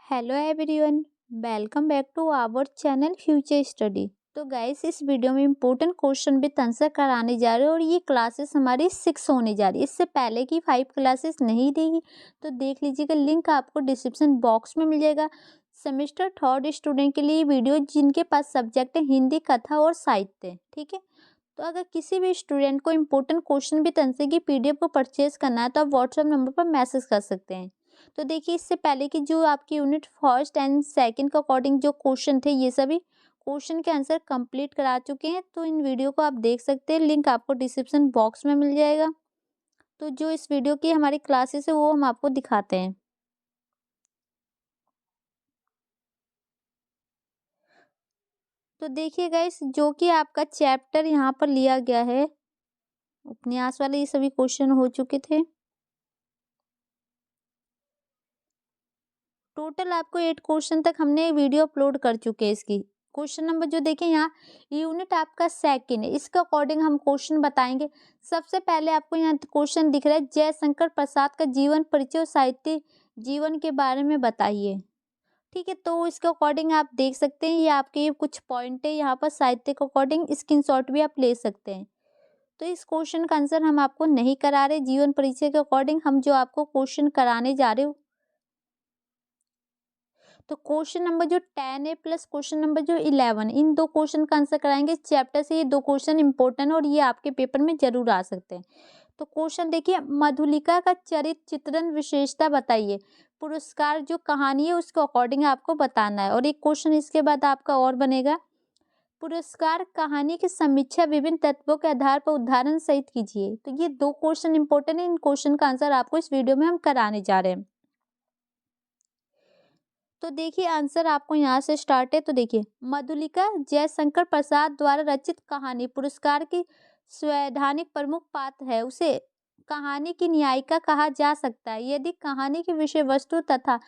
Hello everyone, welcome back to our channel future study. तो guys, इस video में important question with answer कराने जा रहे हैं और ये क्लासेस हमारी 6 होने जा रही है। इससे पहले की 5 क्लासेस नहीं देगी तो देख लीजिएगा, लिंक आपको डिस्क्रिप्शन बॉक्स में मिल जाएगा। सेमेस्टर थर्ड स्टूडेंट के लिए वीडियो जिनके पास सब्जेक्ट है हिंदी, कथा और साहित्य, ठीक है। तो अगर किसी भी स्टूडेंट को इम्पोर्टेंट क्वेश्चन विद आंसर की पीडीएफ को परचेज करना है तो आप व्हाट्सएप नंबर पर मैसेज कर सकते हैं। तो देखिए, इससे पहले की जो आपकी यूनिट फर्स्ट एंड सेकंड के अकॉर्डिंग जो क्वेश्चन थे, ये सभी क्वेश्चन के आंसर कंप्लीट करा चुके हैं। तो इन वीडियो को आप देख सकते हैं, लिंक आपको डिस्क्रिप्शन बॉक्स में मिल जाएगा। तो जो इस वीडियो की हमारी क्लासेस है वो हम आपको दिखाते हैं। तो देखिए गाइस, जो कि आपका चैप्टर यहाँ पर लिया गया है, उपन्यास वाले ये सभी क्वेश्चन हो चुके थे। टोटल आपको 8 क्वेश्चन तक हमने वीडियो अपलोड कर चुके हैं इसकी। क्वेश्चन नंबर जो देखें यहाँ, यूनिट आपका सेकंड है, इसके अकॉर्डिंग हम क्वेश्चन बताएंगे। सबसे पहले आपको यहाँ क्वेश्चन दिख रहा है, जयशंकर प्रसाद का जीवन परिचय और साहित्य जीवन के बारे में बताइए। ठीक है, तो इसके अकॉर्डिंग आप देख सकते हैं, ये आपके ये कुछ पॉइंट है यहाँ पर साहित्य के अकॉर्डिंग, स्क्रीनशॉट भी आप ले सकते हैं। तो इस क्वेश्चन का आंसर हम आपको नहीं करा रहे, जीवन परिचय के अकॉर्डिंग हम जो आपको क्वेश्चन कराने जा रहे हो। तो क्वेश्चन नंबर जो 10 है प्लस क्वेश्चन नंबर जो 11, इन दो क्वेश्चन का आंसर कराएंगे चैप्टर से। ये दो क्वेश्चन इंपॉर्टेंट और ये आपके पेपर में जरूर आ सकते हैं। तो क्वेश्चन देखिए, मधुलिका का चरित्र चित्रण विशेषता बताइए। पुरस्कार जो कहानी है उसके अकॉर्डिंग आपको बताना है। और एक क्वेश्चन इसके बाद आपका और बनेगा, पुरस्कार कहानी की समीक्षा विभिन्न तत्वों के आधार पर उदाहरण सहित कीजिए। तो ये दो क्वेश्चन इंपॉर्टेंट है, इन क्वेश्चन का आंसर आपको इस वीडियो में हम कराने जा रहे हैं। तो देखिए, आंसर आपको यहाँ से स्टार्ट है। तो देखिए, मधुलिका जयशंकर प्रसाद द्वारा रचित कहानी पुरस्कार की संवैधानिक प्रमुख पात्र है, उसे कहानी की न्यायिका कहा जा सकता है। यदि कहानी की विषय वस्तु तथा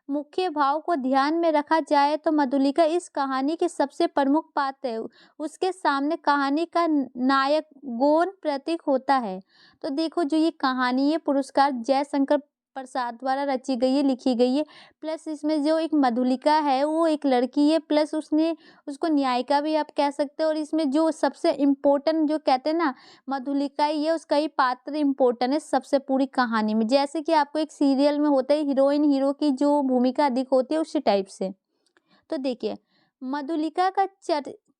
मुख्य भाव को ध्यान में रखा जाए तो मधुलिका इस कहानी के सबसे प्रमुख पात्र है। उसके सामने कहानी का नायक गौण प्रतीक होता है। तो देखो, जो ये कहानी है पुरस्कार जयशंकर प्रसाद द्वारा रची गई है, लिखी गई है। प्लस इसमें जो एक मधुलिका है वो एक लड़की है, प्लस उसने उसको न्यायिका भी आप कह सकते हो। और इसमें जो सबसे इम्पोर्टेंट जो कहते हैं ना, मधुलिका ही है, उसका ही पात्र इम्पोर्टेंट है सबसे पूरी कहानी में। जैसे कि आपको एक सीरियल में होता है, हीरोइन हीरो की जो भूमिका अधिक होती है, उसी टाइप से। तो देखिए, मधुलिका का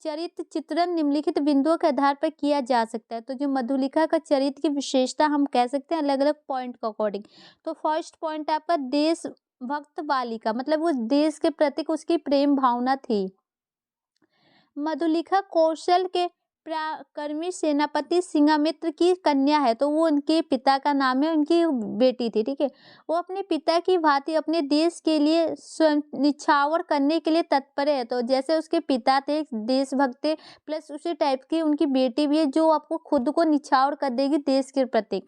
चरित्र चित्रण निम्नलिखित बिंदुओं के आधार पर किया जा सकता है। तो जो मधुलिका का चरित्र की विशेषता हम कह सकते हैं अलग अलग पॉइंट के अकॉर्डिंग। तो फर्स्ट पॉइंट आपका देश भक्त बालिका, मतलब उस देश के प्रति उसकी प्रेम भावना थी। मधुलिका कौशल के पराक्रमी सेनापति सिंघामित्र की कन्या है, तो वो उनके पिता का नाम है, उनकी बेटी थी, ठीक है। वो अपने पिता की भांति अपने देश के लिए स्वयं निछावर करने के लिए तत्पर है। तो जैसे उसके पिता थे देशभक्त थे, प्लस उसी टाइप की उनकी बेटी भी है जो आपको खुद को निछावर कर देगी देश के प्रति।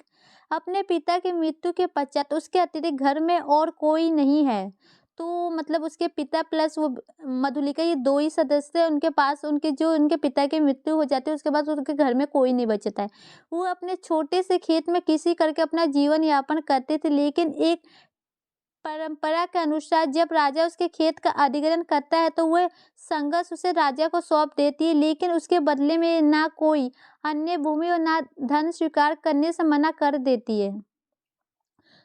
अपने पिता की मृत्यु के पश्चात उसके अतिरिक्त घर में और कोई नहीं है। तो मतलब उसके पिता प्लस वो मधुलिका, ये दो ही सदस्य हैं उनके पास। उनके जो उनके पिता की मृत्यु हो जाती है उसके बाद उनके घर में कोई नहीं बचता है। वो अपने छोटे से खेत में कृषि करके अपना जीवन यापन करते थे। लेकिन एक परंपरा के अनुसार जब राजा उसके खेत का अधिग्रहण करता है तो वह संघर्ष उसे राजा को सौंप देती है, लेकिन उसके बदले में ना कोई अन्य भूमि और ना धन स्वीकार करने से मना कर देती है।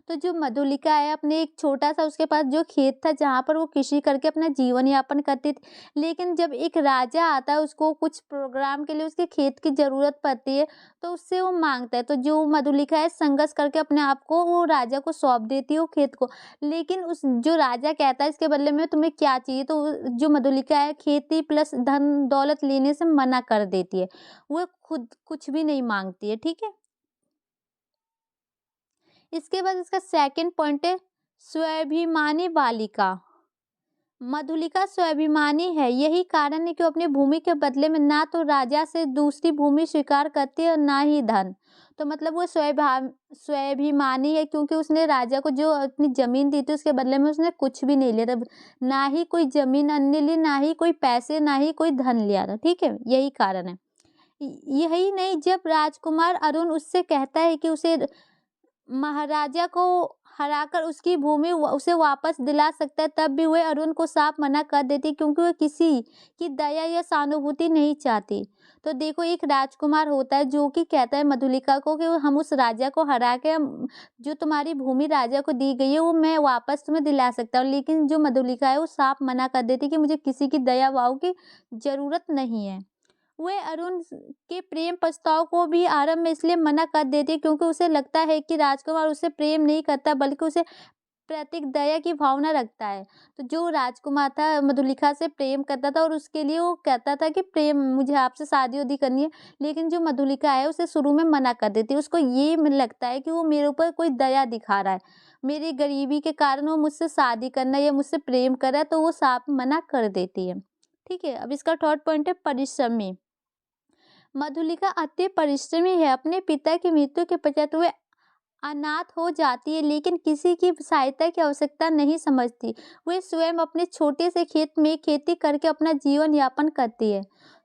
तो जो मधुलिका है, अपने एक छोटा सा उसके पास जो खेत था जहाँ पर वो कृषि करके अपना जीवन यापन करती थी। लेकिन जब एक राजा आता है, उसको कुछ प्रोग्राम के लिए उसके खेत की जरूरत पड़ती है, तो उससे वो मांगता है। तो जो मधुलिका है संघर्ष करके अपने आप को वो राजा को सौंप देती है वो खेत को। लेकिन उस जो राजा कहता है इसके बदले में तुम्हें क्या चाहिए, तो जो मधुलिका है खेती प्लस धन दौलत लेने से मना कर देती है। वो खुद कुछ भी नहीं मांगती है, ठीक है। इसके बाद इसका सेकंड पॉइंट है, स्वाभिमानी बालिका। मधुलिका स्वाभिमानी है, यही कारण है कि वो अपनी भूमि के बदले में ना तो राजा से दूसरी भूमि स्वीकार करती है और ना ही धन। तो मतलब वो स्वाभिमानी है क्योंकि उसने राजा को जो अपनी जमीन दी थी उसके बदले में उसने कुछ भी नहीं लिया था। ना ही कोई जमीन अन्य ली, ना ही कोई पैसे, ना ही कोई धन लिया था, ठीक है। यही कारण है। यही नहीं, जब राजकुमार अरुण उससे कहता है कि उसे महाराजा को हराकर उसकी भूमि उसे वापस दिला सकता है, तब भी वह अरुण को साफ मना कर देती, क्योंकि वह किसी की दया या सहानुभूति नहीं चाहती। तो देखो, एक राजकुमार होता है जो कि कहता है मधुलिका को कि हम उस राजा को हरा के जो तुम्हारी भूमि राजा को दी गई है वो मैं वापस तुम्हें दिला सकता हूँ, लेकिन जो मधुलिका है वो साफ मना कर देती कि मुझे किसी की दया वाव की जरूरत नहीं है। वह अरुण के प्रेम प्रस्ताव को भी आरंभ में इसलिए मना कर देती क्योंकि उसे लगता है कि राजकुमार उसे प्रेम नहीं करता, बल्कि उसे प्रतीक दया की भावना रखता है। तो जो राजकुमार था मधुलिका से प्रेम करता था और उसके लिए वो कहता था कि प्रेम मुझे आपसे शादी उदी करनी है, लेकिन जो मधुलिका है उसे शुरू में मना कर देती है। उसको ये लगता है कि वो मेरे ऊपर कोई दया दिखा रहा है, मेरी गरीबी के कारण वो मुझसे शादी करना या मुझसे प्रेम कर रहा है, तो वो साफ मना कर देती है। ठीक है, अब इसका थर्ड पॉइंट है परिश्रमी। मधुलिका अति परिश्रमी है, अपने पिता की मृत्यु के पश्चात वह अनाथ हो जाती है, लेकिन किसी की सहायता की आवश्यकता नहीं समझती। वह स्वयं अपने छोटे से खेत में खेती करके अपना जीवन यापन करती है।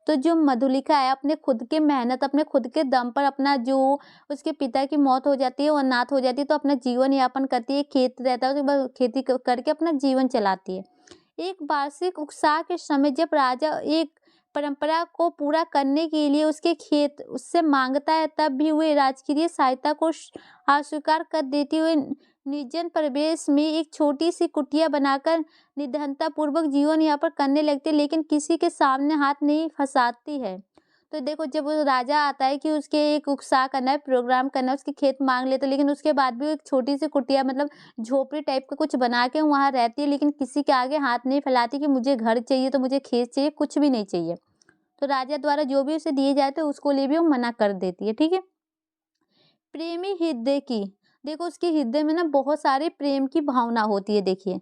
तो जो मधुलिका है अपने खुद के मेहनत, अपने खुद के दम पर, अपना जो उसके पिता की मौत हो जाती है, वो अनाथ हो जाती है, तो अपना जीवन यापन करती है। खेत रहता है, उसके बाद खेती करके अपना जीवन चलाती है। एक वार्षिक उत्साह के समय जब राजा एक परंपरा को पूरा करने के लिए उसके खेत उससे मांगता है, तब भी वे राजकीय सहायता को अस्वीकार कर देती हुए निर्जन प्रदेश में एक छोटी सी कुटिया बनाकर निर्धनता पूर्वक जीवन यापन करने लगती है, लेकिन किसी के सामने हाथ नहीं फंसाती है। तो देखो, जब वो राजा आता है कि उसके एक उत्साह करना है, प्रोग्राम करना है, उसके खेत मांग लेते, लेकिन उसके बाद भी वो एक छोटी सी कुटिया मतलब झोपड़ी टाइप का कुछ बना के वहाँ रहती है, लेकिन किसी के आगे हाथ नहीं फैलाती कि मुझे घर चाहिए, तो मुझे खेत चाहिए, कुछ भी नहीं चाहिए। तो राजा द्वारा जो भी उसे दिए जाते उसको लिए भी वो मना कर देती है। ठीक है, प्रेमी हृदय की। देखो, उसके हृदय में ना बहुत सारे प्रेम की भावना होती है। देखिए,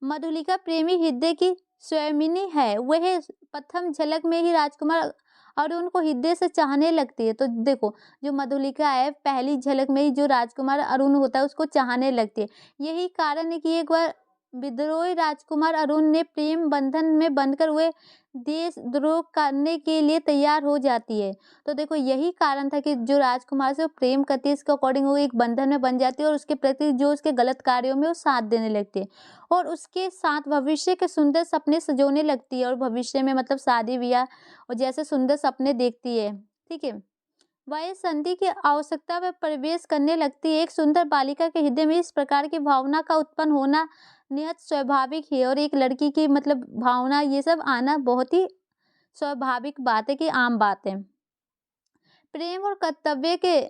मधुलिका प्रेमी हृदय की स्वयमिनी है। वह प्रथम झलक में ही राजकुमार अरुण को हृदय से चाहने लगती है। तो देखो, जो मधुलिका है पहली झलक में ही जो राजकुमार अरुण होता है उसको चाहने लगती है। यही कारण है कि एक बार विद्रोही राजकुमार अरुण ने प्रेम बंधन में बंधकर हुए देशद्रोह करने के लिए तैयार हो जाती है। तो देखो, यही कारण था कि जो राजकुमार से वो प्रेम करती है, इसके अकॉर्डिंग वो एक बंधन में बन जाती है और उसके प्रति जो उसके गलत कार्यों में वो साथ देने लगती है और उसके साथ भविष्य के सुंदर सपने सजोने लगती है और भविष्य में मतलब शादी ब्याह और जैसे सुंदर सपने देखती है। ठीक है, वह संधि की आवश्यकता में प्रवेश करने लगती है। एक सुंदर बालिका के हृदय में इस प्रकार की भावना का उत्पन्न होना निहत स्वाभाविक है और एक लड़की की मतलब भावना ये सब आना बहुत ही स्वाभाविक बात है कि आम बात है। प्रेम और कर्तव्य के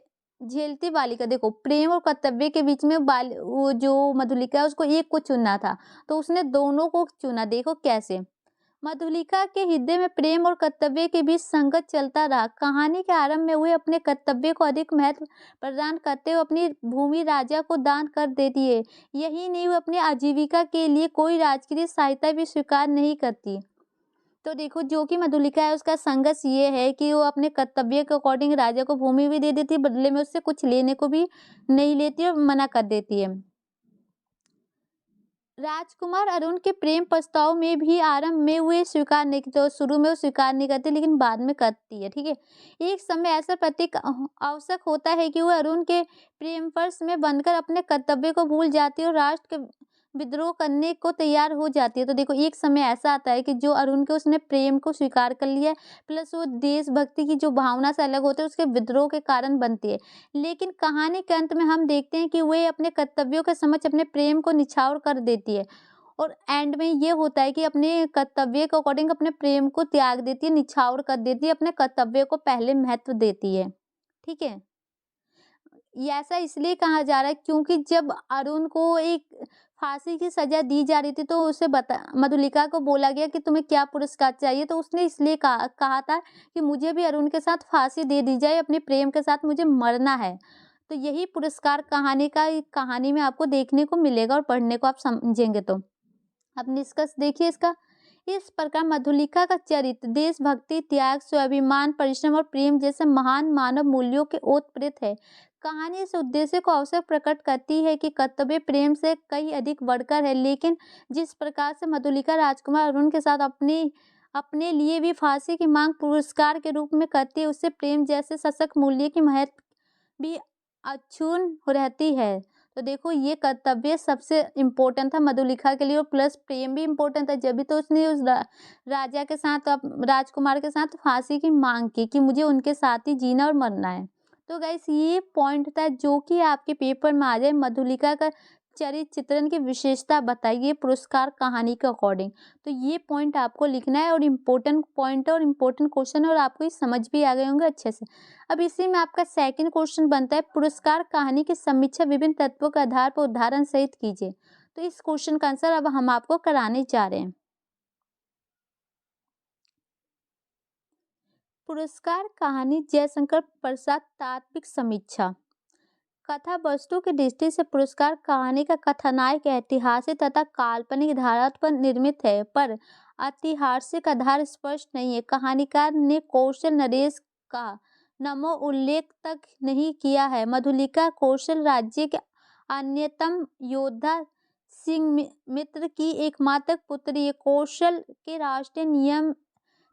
झेलती बालिका। देखो, प्रेम और कर्तव्य के बीच में वो जो मधुलिका है उसको एक को चुनना था, तो उसने दोनों को चुना। देखो कैसे, मधुलिका के हृदय में प्रेम और कर्तव्य के बीच संघर्ष चलता रहा। कहानी के आरंभ में वे अपने कर्तव्य को अधिक महत्व प्रदान करते हुए अपनी भूमि राजा को दान कर देती है। यही नहीं, वो अपनी आजीविका के लिए कोई राजकीय सहायता भी स्वीकार नहीं करती। तो देखो, जो कि मधुलिका है उसका संघर्ष ये है कि वो अपने कर्तव्य के अकॉर्डिंग राजा को भूमि भी दे देती है, बदले में उससे कुछ लेने को भी नहीं लेती और मना कर देती है। राजकुमार अरुण के प्रेम प्रस्ताव में भी आरंभ में वे स्वीकार नहीं, तो शुरू में वो स्वीकार नहीं करती लेकिन बाद में करती है। ठीक है, एक समय ऐसा प्रतीक आवश्यक होता है कि वह अरुण के प्रेम वर्ष में बनकर अपने कर्तव्य को भूल जाती है और राष्ट्र के विद्रोह करने को तैयार हो जाती है। तो देखो, एक समय ऐसा आता है कि जो अरुण के उसने प्रेम को स्वीकार कर लिया है, प्लस वो देशभक्ति की जो भावना से अलग होते हैं उसके विद्रोह के कारण बनती है। लेकिन कहानी के अंत में हम देखते हैं कि वे अपने कर्तव्यों के समक्ष अपने प्रेम को निछावर कर देती है और एंड में ये होता है कि अपने कर्तव्य के अकॉर्डिंग अपने प्रेम को त्याग देती है, निछावर कर देती है, अपने कर्तव्य को पहले महत्व देती है। ठीक है, ये ऐसा इसलिए कहा जा रहा है क्योंकि जब अरुण को एक फांसी की सजा दी जा रही थी तो उसे मधुलिका को बोला गया कि तुम्हें क्या पुरस्कार चाहिए, तो उसने इसलिए कहा था कि मुझे भी अरुण के साथ फांसी दे दी जाए, अपने प्रेम के साथ मुझे मरना है। तो यही पुरस्कार कहानी में आपको देखने को मिलेगा और पढ़ने को आप समझेंगे। तो अब निष्कर्ष देखिए इसका। इस प्रकार मधुलिका का चरित्र देशभक्ति, त्याग, स्वाभिमान, परिश्रम और प्रेम जैसे महान मानव मूल्यों के ओतप्रोत है। कहानी इस उद्देश्य को अवसर प्रकट करती है कि कर्तव्य प्रेम से कहीं अधिक बढ़कर है, लेकिन जिस प्रकार से मधुलिका राजकुमार अरुण के साथ अपने लिए भी फांसी की मांग पुरस्कार के रूप में करती है, उससे प्रेम जैसे सशक्त मूल्य की महत्व भी अक्षुण्ण रहती है। तो देखो ये कर्तव्य सबसे इम्पोर्टेंट था मधुलिका के लिए और प्लस प्रेम भी इम्पोर्टेंट था, जब तो उसने उस राजा के साथ राजकुमार के साथ फांसी की मांग की कि मुझे उनके साथ ही जीना और मरना है। तो गाइस ये पॉइंट था जो कि आपके पेपर में आ जाए। मधुलिका का चरित्र चित्रण की विशेषता बताइए पुरस्कार कहानी के अकॉर्डिंग। तो ये पॉइंट आपको लिखना है और इम्पोर्टेंट पॉइंट है और इम्पोर्टेंट क्वेश्चन है और आपको ये समझ भी आ गए होंगे अच्छे से। अब इसी में आपका सेकंड क्वेश्चन बनता है पुरस्कार कहानी की समीक्षा विभिन्न तत्वों के आधार पर उदाहरण सहित कीजिए। तो इस क्वेश्चन का आंसर अब हम आपको कराने जा रहे हैं। पुरस्कार कहानी जयशंकर प्रसाद तात्विक समीक्षा। कथा वस्तु की दृष्टि से पुरस्कार कहानी का कथानक ऐतिहासिक तथा काल्पनिक आधार पर निर्मित है, पर ऐतिहासिक आधार स्पष्ट नहीं है। कहानीकार ने कौशल नरेश का नमो उल्लेख तक नहीं किया है। मधुलिका कौशल राज्य के अन्यतम योद्धा सिंह मित्र की एकमात्र पुत्री है। कौशल के राष्ट्रीय नियम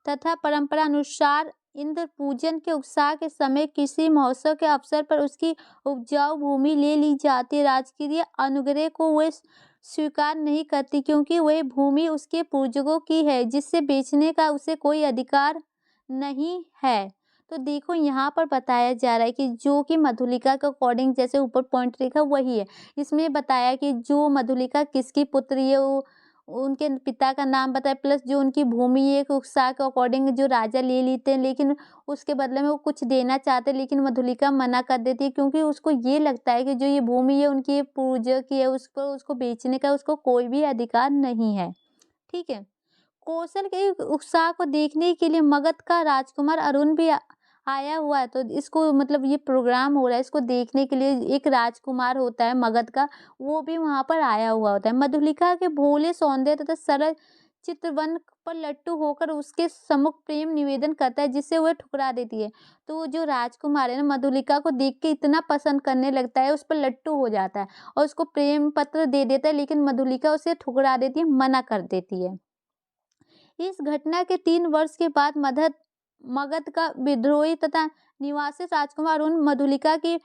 तथा परंपरा अनुसार इंद्र पूजन के उत्साह के समय किसी महोत्सव के अवसर पर उसकी उपजाऊ भूमि ले ली जाती है। राजकीय अनुग्रह को वह स्वीकार नहीं करती क्योंकि वह भूमि उसके पूर्वजों की है, जिससे बेचने का उसे कोई अधिकार नहीं है। तो देखो यहाँ पर बताया जा रहा है कि जो कि मधुलिका के अकॉर्डिंग जैसे ऊपर पॉइंट लिखा वही है। इसमें बताया कि जो मधुलिका किसकी पुत्री है, वो उनके पिता का नाम बताया, प्लस जो उनकी भूमि है एक उत्साह के अकॉर्डिंग जो राजा ले लेते हैं, लेकिन उसके बदले में वो कुछ देना चाहते हैं, लेकिन मधुलिका मना कर देती है क्योंकि उसको ये लगता है कि जो ये भूमि है उनकी पूर्वजों की है, उस पर उसको बेचने का उसको कोई भी अधिकार नहीं है। ठीक है। कौशल के उत्साह को देखने के लिए मगध का राजकुमार अरुण भी आया हुआ है। तो इसको मतलब ये प्रोग्राम हो रहा है, इसको देखने के लिए एक राजकुमार होता है मगध का, वो भी वहां पर आया हुआ होता है। मधुलिका के भोले सौंदर्य तथा सरल चित्रवन पर लट्टू होकर उसके सम्मुख प्रेम निवेदन करता है, जिससे वह ठुकरा देती है। तो जो राजकुमार है ना, मधुलिका को देख के इतना पसंद करने लगता है, उस पर लट्टू हो जाता है और उसको प्रेम पत्र दे देता है, लेकिन मधुलिका उसे ठुकरा देती है, मना कर देती है। इस घटना के 3 वर्ष के बाद मगध का विद्रोही तथा निवासी राजकुमार अरुण मधुलिका की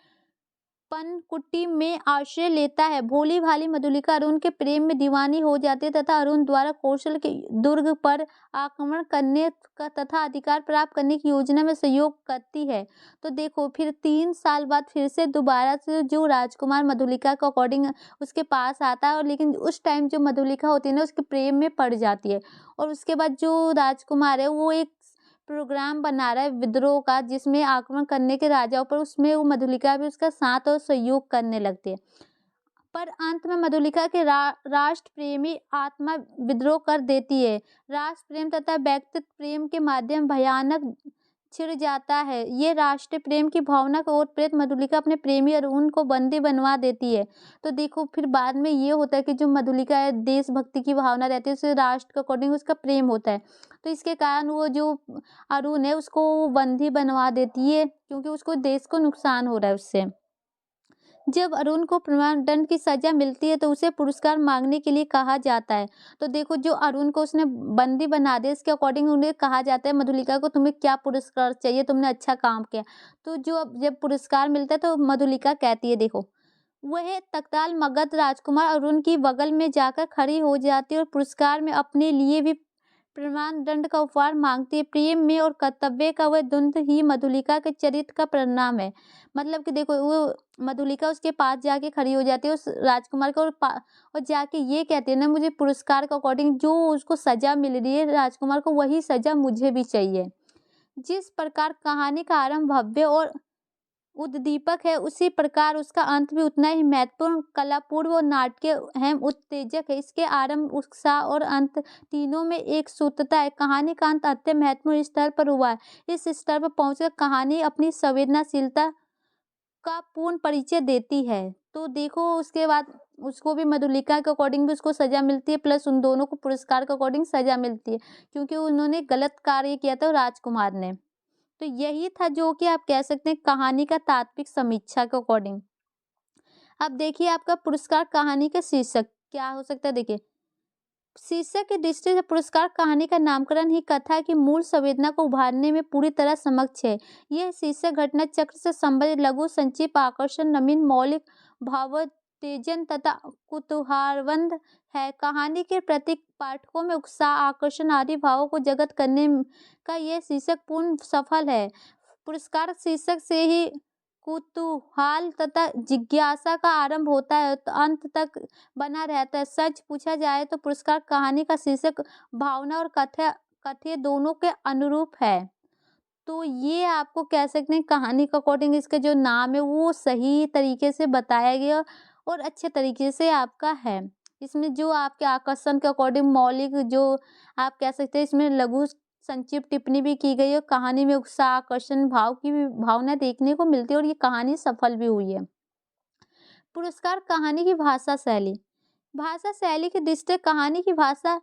पनकुटी में आश्रय लेता है। भोली भाली मधुलिका अरुण के प्रेम में दीवानी हो जाती है तथा अरुण द्वारा कौशल के दुर्ग पर आक्रमण करने का तथा अधिकार प्राप्त करने की योजना में सहयोग करती है। तो देखो फिर 3 साल बाद फिर से दोबारा से जो राजकुमार मधुलिका के अकॉर्डिंग उसके पास आता है, और लेकिन उस टाइम जो मधुलिका होती है ना उसके प्रेम में पड़ जाती है। और उसके बाद जो राजकुमार है वो एक प्रोग्राम बना रहा है विद्रोह का, जिसमें आक्रमण करने के राजाओं पर, उसमें वो मधुलिका भी उसका साथ और सहयोग करने लगती है। पर अंत में मधुलिका के राष्ट्र प्रेमी आत्मा विद्रोह कर देती है। राष्ट्र प्रेम तथा व्यक्तित्व प्रेम के माध्यम भयानक छिड़ जाता है। ये राष्ट्रीय प्रेम की भावना को ओत-प्रेत मधुलिका अपने प्रेमी अरुण को बंदी बनवा देती है। तो देखो फिर बाद में ये होता है कि जो मधुलिका है देशभक्ति की भावना रहती है, उसे राष्ट्र के अकॉर्डिंग उसका प्रेम होता है। तो इसके कारण वो जो अरुण है उसको बंदी बनवा देती है क्योंकि उसको देश को नुकसान हो रहा है उससे। जब अरुण को प्रमाण दंड की सजा मिलती है तो उसे पुरस्कार मांगने के लिए कहा जाता है। तो देखो जो अरुण को उसने बंदी बना दिया, इसके अकॉर्डिंग उन्हें कहा जाता है मधुलिका को तुम्हें क्या पुरस्कार चाहिए, तुमने अच्छा काम किया। तो जो अब जब पुरस्कार मिलता है तो मधुलिका कहती है, देखो वह तत्काल मगध राजकुमार अरुण की बगल में जाकर खड़ी हो जाती है और पुरस्कार में अपने लिए भी प्रमाण दंड का उपहार मांगती है। प्रेम में और कर्तव्य का वह द्वंद्व ही मधुलिका के चरित्र का परिणाम है। मतलब कि देखो वो मधुलिका उसके पास जाके खड़ी हो जाती है उस राजकुमार को, और जाके ये कहती है ना मुझे पुरस्कार के अकॉर्डिंग जो उसको सजा मिल रही है राजकुमार को, वही सजा मुझे भी चाहिए। जिस प्रकार कहानी का आरंभ भव्य और उद्दीपक है, उसी प्रकार उसका अंत भी उतना ही महत्वपूर्ण, कलापूर्व और नाट्य अहम उत्तेजक है। इसके आरंभ, उत्साह और अंत तीनों में एक सूत्रता है। कहानी का अंत अत्यंत महत्वपूर्ण स्तर पर हुआ है। इस स्तर पर पहुंचकर कहानी अपनी संवेदनशीलता का पूर्ण परिचय देती है। तो देखो उसके बाद उसको भी मधुलिका के अकॉर्डिंग भी उसको सजा मिलती है, प्लस उन दोनों को पुरस्कार के अकॉर्डिंग सजा मिलती है क्योंकि उन्होंने गलत कार्य किया था राजकुमार ने। तो यही था जो कि आप कह सकते हैं कहानी का तात्विक समीक्षा के अकॉर्डिंग। अब देखिए आपका पुरस्कार कहानी का शीर्षक क्या हो सकता है। देखिए शीर्षक की दृष्टि से पुरस्कार कहानी का नामकरण ही कथा की मूल संवेदना को उभारने में पूरी तरह समक्ष है। यह शीर्षक घटना चक्र से संबंधित लघु संक्षिप्त आकर्षण नवीन मौलिक भाव उत्तेजन तथा कुतूहलवंत है। कहानी के प्रत्येक पाठकों में उत्साह, आकर्षण आदि भावों को जगत करने का यह शीर्षक पूर्ण सफल है। पुरस्कार शीर्षक से ही कुतूहल तथा जिज्ञासा का आरंभ होता है तो अंत तक बना रहता है। सच पूछा जाए तो पुरस्कार कहानी का शीर्षक भावना और कथ्य दोनों के अनुरूप है। तो ये आपको कह सकते हैं कहानी के अकॉर्डिंग इसका जो नाम है वो सही तरीके से बताया गया और अच्छे तरीके से आपका है। इसमें जो आपके आकर्षण के अकॉर्डिंग मौलिक जो आप कह सकते हैं इसमें लघु संक्षिप्त टिप्पणी भी की गई है। कहानी में उत्साह, आकर्षण, भाव की भी भावना देखने को मिलती है और ये कहानी सफल भी हुई है। पुरस्कार कहानी की भाषा शैली। भाषा शैली की दृष्टि कहानी की भाषा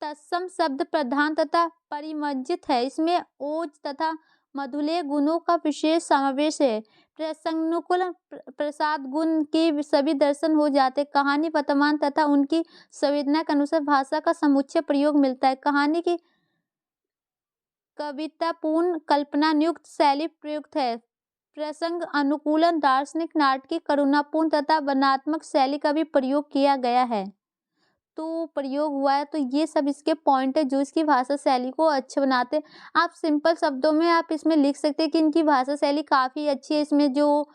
तत्सम शब्द प्रधान तथा परिमार्जित है। इसमें ओज तथा मधुलेय गुणों का विशेष समावेश है। प्रसंगानुकूल प्रसाद गुण के सभी दर्शन हो जाते। कहानी वर्तमान तथा उनकी संवेदना के अनुसार भाषा का समुच्चय प्रयोग मिलता है। कहानी की कवितापूर्ण कल्पनायुक्त शैली प्रयुक्त है। प्रसंग अनुकूलन, दार्शनिक, नाटकीय, करुणापूर्ण तथा वर्णनात्मक शैली का भी प्रयोग किया गया है। तो प्रयोग हुआ है तो ये सब इसके पॉइंट है जो इसकी भाषा शैली को अच्छा बनाते हैं। आप सिंपल शब्दों में आप इसमें लिख सकते हैं कि इनकी भाषा शैली काफ़ी अच्छी है। इसमें जो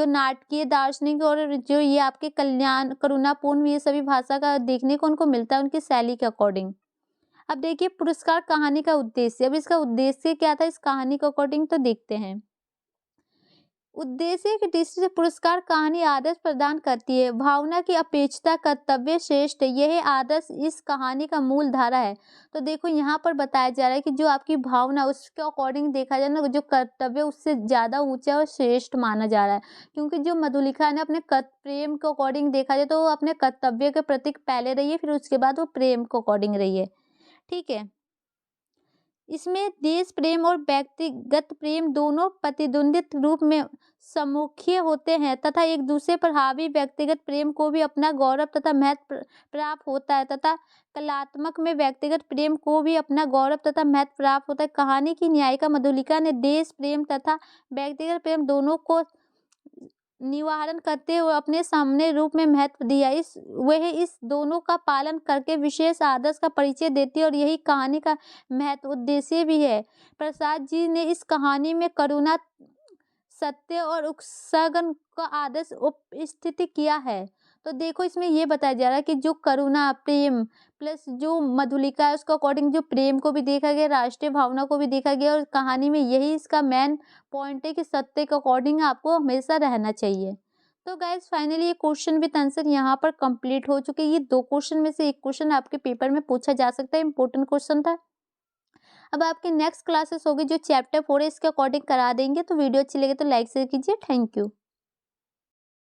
नाटकीय, दार्शनिक और जो ये आपके कल्याण, करुणापूर्ण ये सभी भाषा का देखने को उनको मिलता है उनकी शैली के अकॉर्डिंग। अब देखिए पुरस्कार कहानी का उद्देश्य। अब इसका उद्देश्य क्या था इस कहानी के अकॉर्डिंग तो देखते हैं। उद्देश्य की दृष्टि से पुरस्कार कहानी आदर्श प्रदान करती है। भावना की अपेक्षता कर्तव्य श्रेष्ठ, यह आदर्श इस कहानी का मूल धारा है। तो देखो यहाँ पर बताया जा रहा है कि जो आपकी भावना उसके अकॉर्डिंग देखा जाए ना, जो कर्तव्य उससे ज़्यादा ऊंचा और श्रेष्ठ माना जा रहा है। क्योंकि जो मधुलिका ने अपने प्रेम के अकॉर्डिंग देखा जाए तो वो अपने कर्तव्य के प्रतीक पहले रही है, फिर उसके बाद वो प्रेम के अकॉर्डिंग रही है। ठीक है, इसमें देश प्रेम और व्यक्तिगत प्रेम दोनों प्रतिद्वंदित रूप में सम्मुखीय होते हैं तथा एक दूसरे पर हावी। व्यक्तिगत प्रेम को भी अपना गौरव तथा महत्व प्राप्त होता है तथा कलात्मक में व्यक्तिगत प्रेम को भी अपना गौरव तथा महत्व प्राप्त होता है। कहानी की न्यायिका मधुलिका ने देश प्रेम तथा व्यक्तिगत प्रेम दोनों को निवारण करते हुए अपने सामने रूप में महत्व दिया। वह इस दोनों का पालन करके विशेष आदर्श का परिचय देती है और यही कहानी का महत्व उद्देश्य भी है। प्रसाद जी ने इस कहानी में करुणा, सत्य और उत्सर्जन का आदर्श उपस्थित किया है। तो देखो इसमें ये बताया जा रहा है कि जो करुणा, प्रेम प्लस जो मधुलिका है उसके अकॉर्डिंग जो प्रेम को भी देखा गया, राष्ट्रीय भावना को भी देखा गया और कहानी में यही इसका मेन पॉइंट है कि सत्य के अकॉर्डिंग आपको हमेशा रहना चाहिए। तो गाइज फाइनली ये क्वेश्चन विद आंसर यहाँ पर कंप्लीट हो चुके। ये 2 क्वेश्चन में से एक क्वेश्चन आपके पेपर में पूछा जा सकता है, इंपॉर्टेंट क्वेश्चन था। अब आपकी नेक्स्ट क्लासेस होगी जो चैप्टर 4 है इसके अकॉर्डिंग करा देंगे। तो वीडियो अच्छी लगे तो लाइक शेयर कीजिए। Thank you.